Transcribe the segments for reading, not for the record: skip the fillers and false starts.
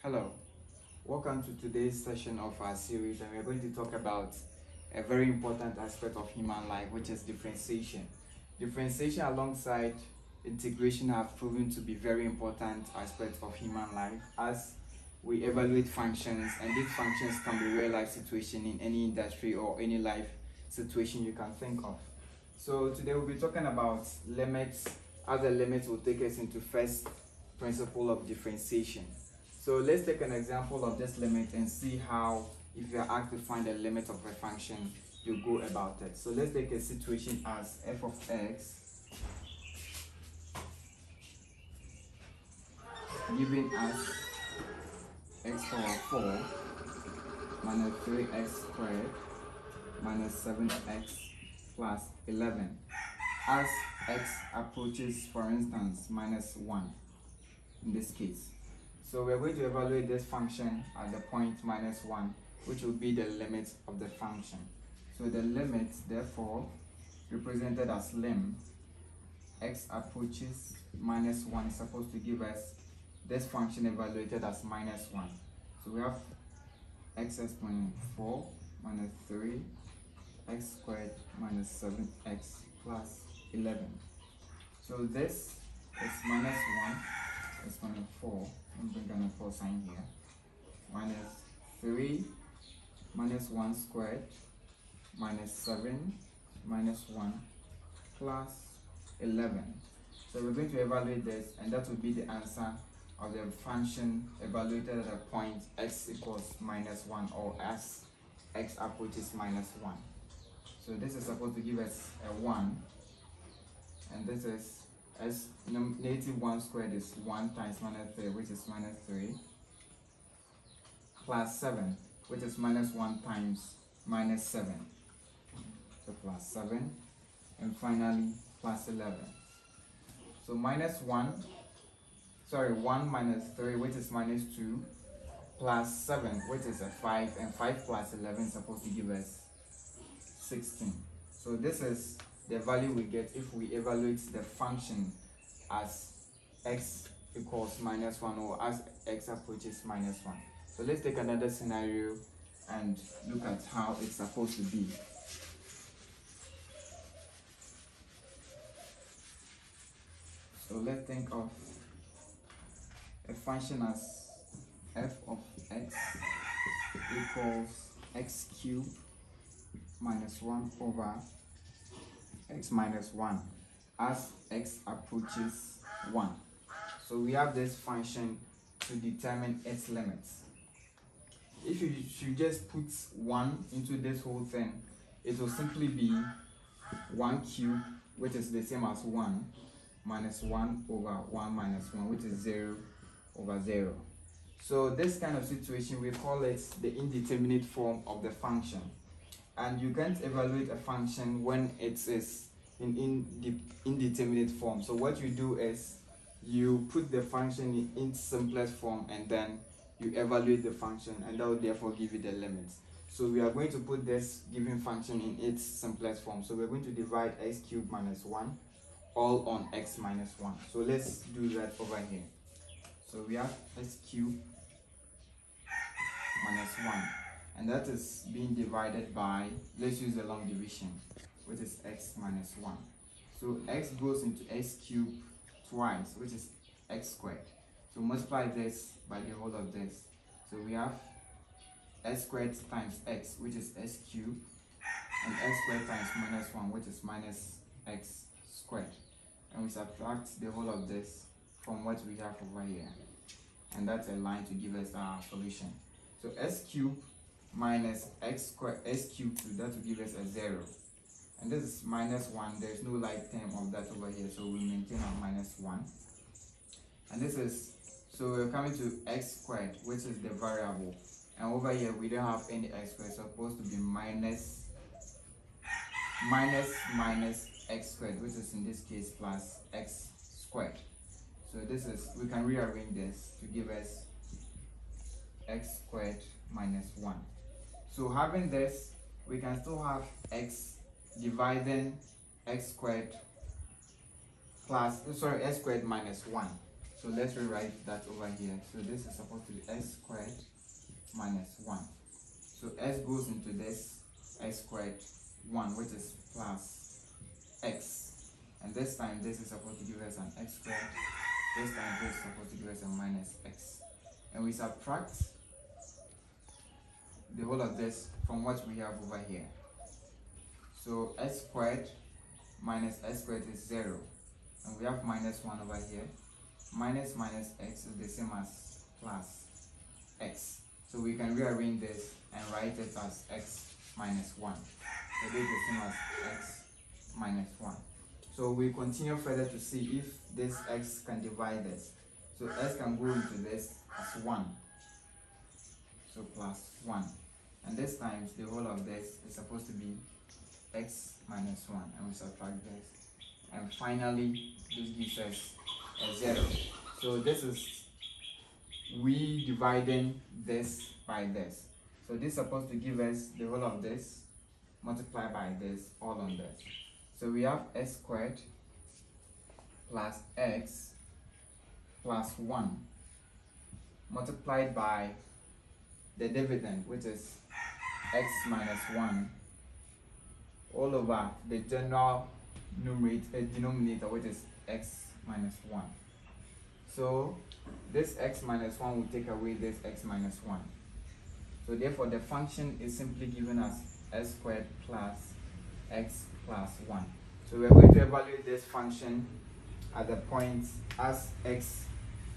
Hello, welcome to today's session of our series, and we're going to talk about a very important aspect of human life, which is differentiation. Differentiation alongside integration have proven to be very important aspects of human life as we evaluate functions, and these functions can be real life situation in any industry or any life situation you can think of. So today we'll be talking about limits. Other limits will take us into first principle of differentiation. So let's take an example of this limit and see how, if you are asked to find the limit of a function, you go about it. So let's take a situation as f of x giving us x power 4 minus 3x squared minus 7x plus 11 as x approaches, for instance, minus 1 in this case. So we're going to evaluate this function at the point minus 1, which will be the limit of the function. So the limit, therefore, represented as lim, x approaches minus 1 is supposed to give us this function evaluated as minus 1. So we have x exponent 4 minus 3 x squared minus 7x plus 11. So this is minus 1 exponent 4. I'm bring an equal sign here. Minus 3 minus 1 squared minus 7 minus 1 plus 11. So we're going to evaluate this, and that will be the answer of the function evaluated at a point x equals minus 1, or as x approaches minus 1. So this is supposed to give us a 1, and this is as negative 1 squared is 1 times minus 3, which is minus 3, plus 7, which is minus 1 times minus 7. So plus 7, and finally plus 11. So minus 1 minus 3, which is minus 2, plus 7, which is a 5, and 5 plus 11 is supposed to give us 16. So this is the value we get if we evaluate the function as x equals minus 1, or as x approaches minus 1. So let's take another scenario and look at how it's supposed to be. So let's think of a function as f of x equals x cubed minus 1 over x minus 1 as x approaches 1. So we have this function to determine its limits. If you should just put 1 into this whole thing, it will simply be 1 cubed, which is the same as 1, minus 1 over 1 minus 1, which is 0 over 0. So this kind of situation, we call it the indeterminate form of the function. And you can't evaluate a function when it is in indeterminate form. So what you do is you put the function in its simplest form, and then you evaluate the function, and that will therefore give you the limits. So we are going to put this given function in its simplest form. So we're going to divide x cubed minus 1 all on x minus 1. So let's do that over here. So we have x cubed minus 1. And that is being divided by, let's use the long division, which is x minus 1. So x goes into x cubed twice, which is x squared. So multiply this by the whole of this. So we have x squared times x, which is x cubed, and x squared times minus 1, which is minus x squared. And we subtract the whole of this from what we have over here. And that's a line to give us our solution. So x cubed minus x squared, x cubed, that will give us a 0. And this is minus 1. There is no like term of that over here, so we maintain our minus 1. And this is, so we're coming to x squared, which is the variable. And over here, we don't have any x squared, so it's supposed to be minus x squared, which is in this case plus x squared. So this is, we can rearrange this to give us x squared minus 1. So having this, we can still have x dividing x squared plus, x squared minus 1. So let's rewrite that over here. So this is supposed to be x squared minus 1. So s goes into this x squared 1, which is plus x. And this time this is supposed to give us an x squared. This time this is supposed to give us a minus x. And we subtract the whole of this from what we have over here. So s squared minus s squared is 0. And we have minus 1 over here. Minus minus x is the same as plus x. So we can rearrange this and write it as x minus 1. So this is the same as x minus 1. So we continue further to see if this x can divide this. So s can go into this as 1. So plus 1. And this times the whole of this is supposed to be x minus 1. And we subtract this. And finally, this gives us a 0. So this is we dividing this by this. So this is supposed to give us the whole of this multiplied by this all on this. So we have s squared plus x plus 1 multiplied by the dividend, which is x minus 1, all over the general denominator, which is x minus 1. So this x minus 1 will take away this x minus 1. So therefore the function is simply given as s squared plus x plus 1. So we are going to evaluate this function at the point as x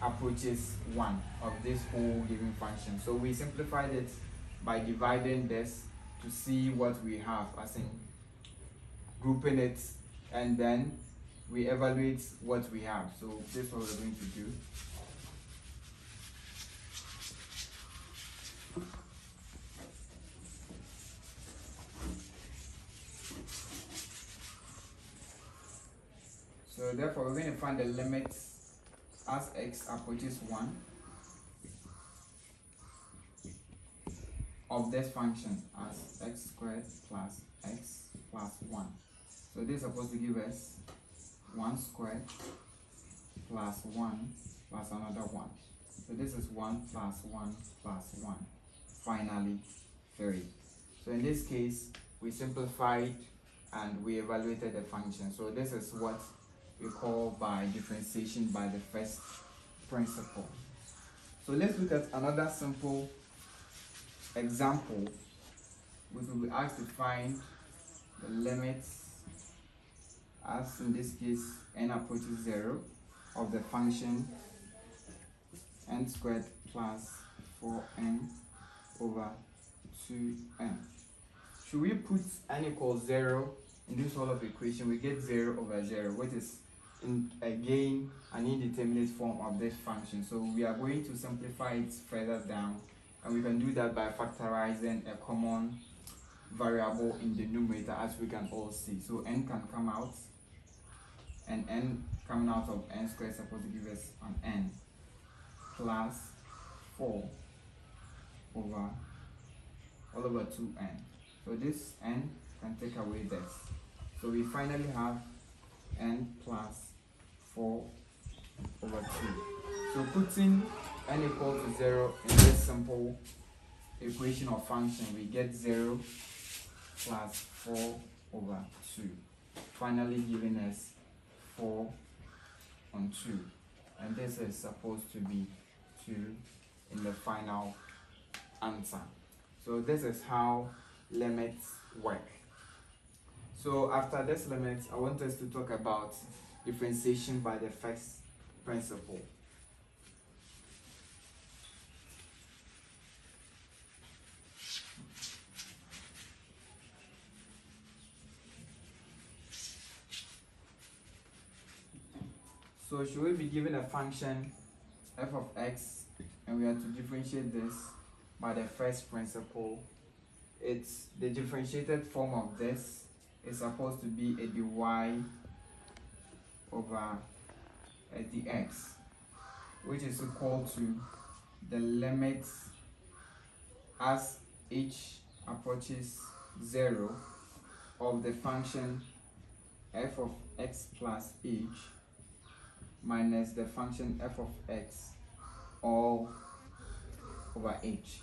approaches 1 of this whole given function. So we simplified it by dividing this to see what we have, as in grouping it, and then we evaluate what we have. So this is what we're going to do. So therefore we're going to find the limits as x approaches 1 of this function as x squared plus x plus 1. So this is supposed to give us 1 squared plus 1 plus another 1. So this is 1 plus 1 plus 1. Finally, 3. So in this case, we simplified and we evaluated the function. So this is what we call by differentiation by the first principle. So let's look at another simple example. We will be asked to find the limits, as in this case n approaches 0, of the function n squared plus 4n over 2n. Should we put n equals 0 in this whole of equation? We get 0 over 0, which is again an indeterminate form of this function. So we are going to simplify it further down, and we can do that by factorizing a common variable in the numerator, as we can all see. So n can come out, and n coming out of n squared is supposed to give us an n plus 4 over all over 2n. So this n can take away this. So we finally have n plus 4 over 2. So putting n equal to 0 in this simple equation or function, we get 0 plus 4 over 2, finally giving us 4 on 2. And this is supposed to be 2 in the final answer. So this is how limits work. So after this limit, I want us to talk about differentiation by the first principle. So should we be given a function f of x, and we have to differentiate this by the first principle? It's the differentiated form of this is supposed to be a dy over a dx, which is equal to the limits as h approaches 0 of the function f of x plus h minus the function f of x all over h.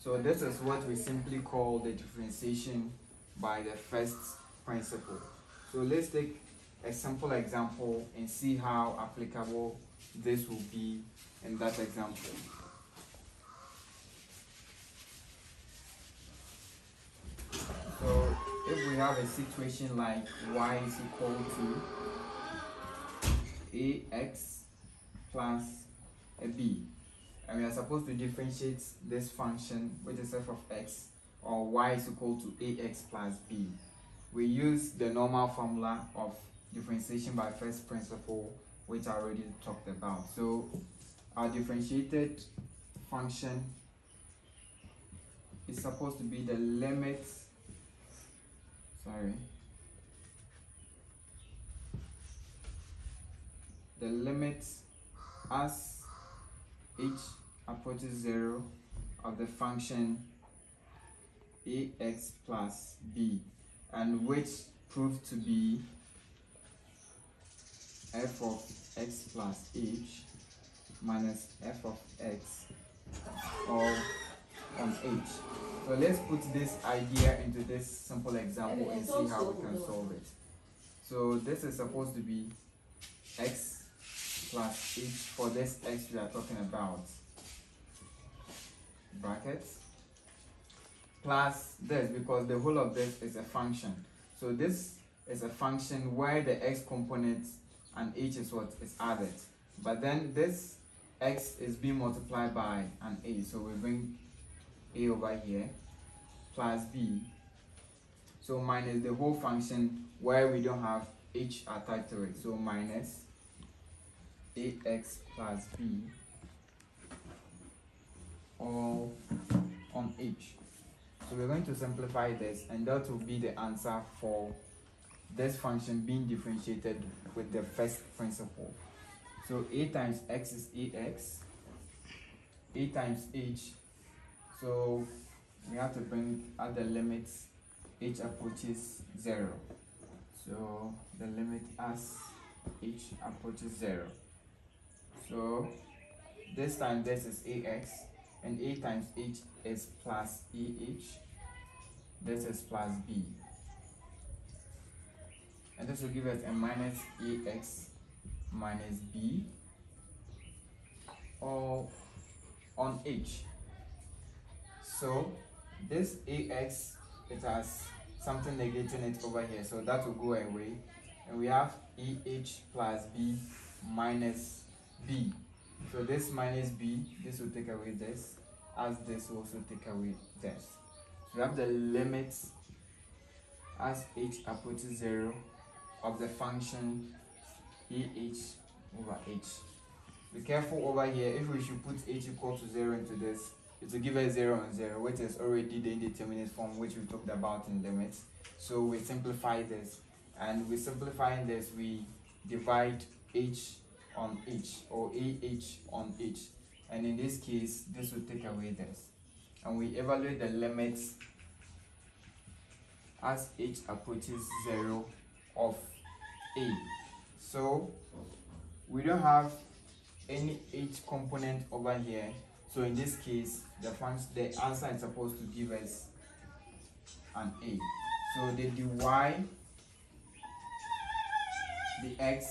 So this is what we simply call the differentiation by the first principle. So let's take a simple example and see how applicable this will be in that example. So if we have a situation like y is equal to ax plus a b, and we are supposed to differentiate this function, which is f of x, or y is equal to ax plus b, we use the normal formula of differentiation by first principle, which I already talked about. So our differentiated function is supposed to be the limit, the limit as h approaches 0 of the function ax plus b, and which proved to be f of x plus h minus f of x all on h. So let's put this idea into this simple example and see how we can solve it. So this is supposed to be x plus h for this x we are talking about, brackets, plus this, because the whole of this is a function. So this is a function where the x component and h is what is added, but then this x is being multiplied by an a, so we bring a over here, plus b, so minus the whole function where we don't have h attached to it, so minus ax plus b all on h. So we're going to simplify this, and that will be the answer for this function being differentiated with the first principle. So a times x is ax, a times h, so we have to bring out the limits h approaches 0. So the limit as h approaches 0. So this time this is ax, and a times h is plus ah, this is plus b, and this will give us a minus ax minus b all on h. So this ax, it has something negating it over here, so that will go away, and we have ah plus b minus b. So this minus b, this will take away this, as this will also take away this. So we have the limits as h approaches 0 of the function ah over h. Be careful over here, if we should put h equal to 0 into this, it will give us 0 and 0, which is already the indeterminate form which we talked about in limits. So we simplify this, and with simplifying this, we divide h on h, or ah on h, and in this case this will take away this, and we evaluate the limits as h approaches 0 of a. So we don't have any h component over here, so in this case the answer is supposed to give us an a. So the dy dx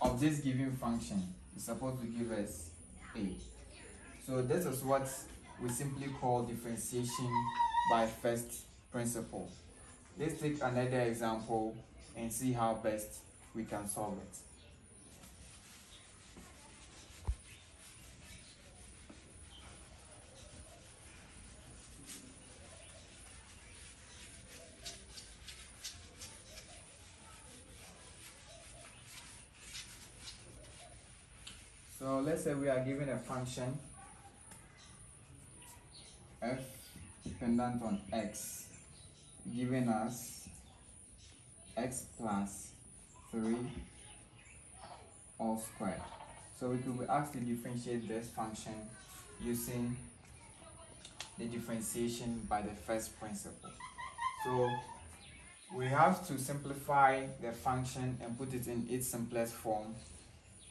of this given function is supposed to give us a. So this is what we simply call differentiation by first principle. Let's take another example and see how best we can solve it. So let's say we are given a function f dependent on x, giving us x plus 3 all squared. So we could be asked to differentiate this function using the differentiation by the first principle. So we have to simplify the function and put it in its simplest form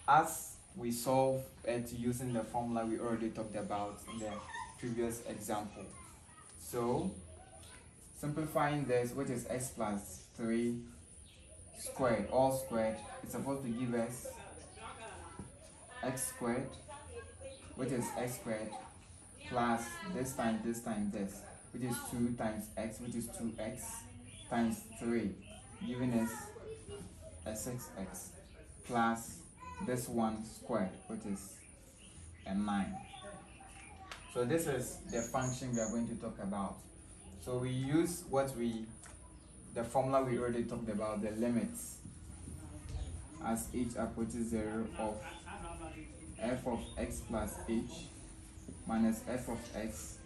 as we solve it using the formula we already talked about in the previous example. So simplifying this, which is x plus 3 squared, all squared, it's supposed to give us x squared, which is x squared, plus this times this times this, which is 2 times x, which is 2x, times 3, giving us a 6x, plus this one squared, which is a 9. So this is the function we are going to talk about. So we use the formula we already talked about, the limits as h approaches 0 of f of x plus h minus f of x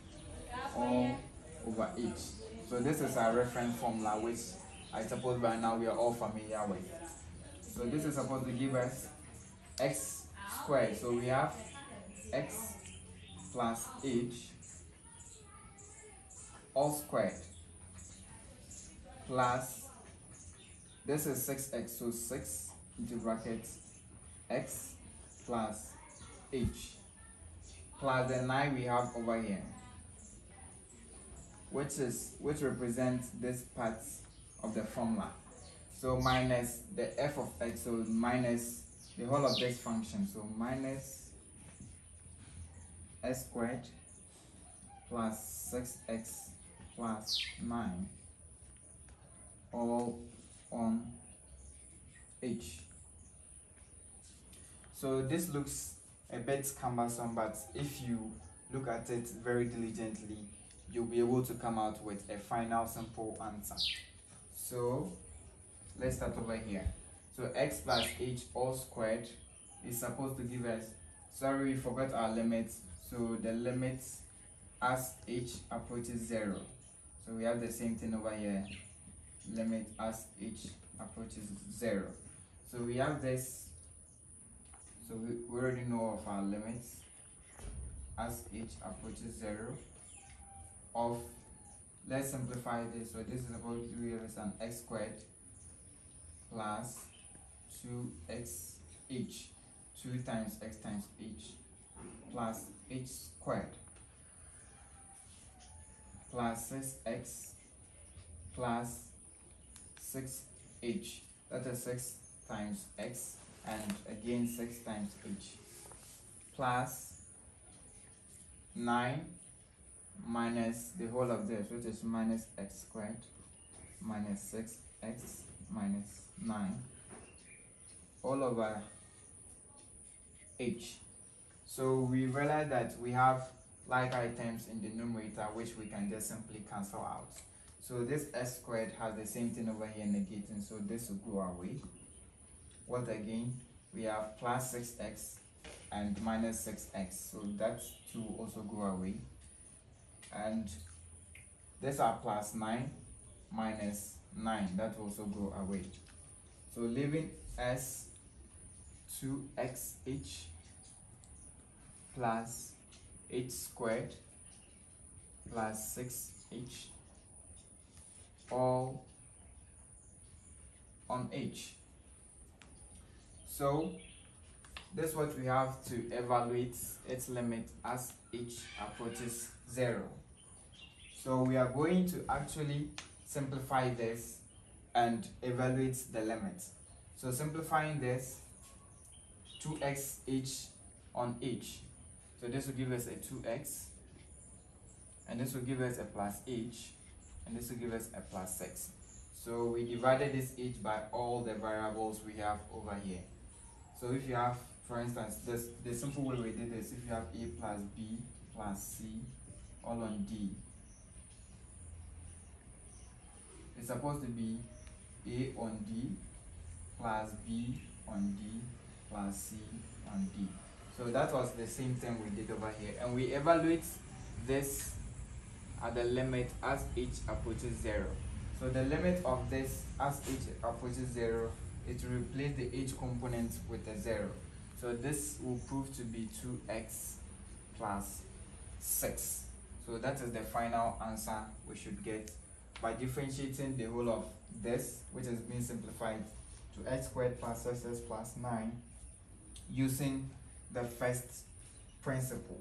all over h. So this is our reference formula, which I suppose by now we are all familiar with. So this is supposed to give us x squared. So we have x plus h all squared plus, this is 6x, so 6 into brackets x plus h plus the 9 we have over here, which represents this part of the formula. So minus the f of x, so minus the whole of this function, so minus x squared plus 6x plus 9 all on h. So this looks a bit cumbersome, but if you look at it very diligently, you'll be able to come out with a final simple answer. So let's start over here. So x plus h all squared is supposed to give us, sorry, we forgot our limits. So the limits as h approaches 0. So we have the same thing over here, limit as h approaches 0. So we have this, so we already know of our limits as h approaches 0 of, let's simplify this. So this is supposed to give us an x squared plus 2xh, 2 times x times h, plus h squared plus 6x plus 6h, that is 6 times x and again 6 times h, plus 9 minus the whole of this, which is minus x squared minus 6x minus 9 all over h. So we realize that we have like items in the numerator which we can just simply cancel out. So this x squared has the same thing over here negating, so this will go away. What again? We have plus 6x and minus 6x, so that 2 also go away. And these are plus 9 minus 9, that will also go away. So leaving s 2xh plus h squared plus 6h all on h. So this is what we have to evaluate its limit as h approaches 0. So we are going to actually simplify this and evaluate the limit. So simplifying this, 2xh on h. So this will give us a 2x, and this will give us a plus h, and this will give us a plus 6. So we divided this h by all the variables we have over here. So if you have, for instance, the simple way we did this, if you have a plus b plus c all on d, it's supposed to be a on d plus b on d plus c on d. So that was the same thing we did over here, and we evaluate this at the limit as h approaches 0. So the limit of this as h approaches 0 is to replace the h component with a 0. So this will prove to be 2x plus 6. So that is the final answer we should get by differentiating the whole of this, which has been simplified to x squared plus 6x plus 9 using the first principle.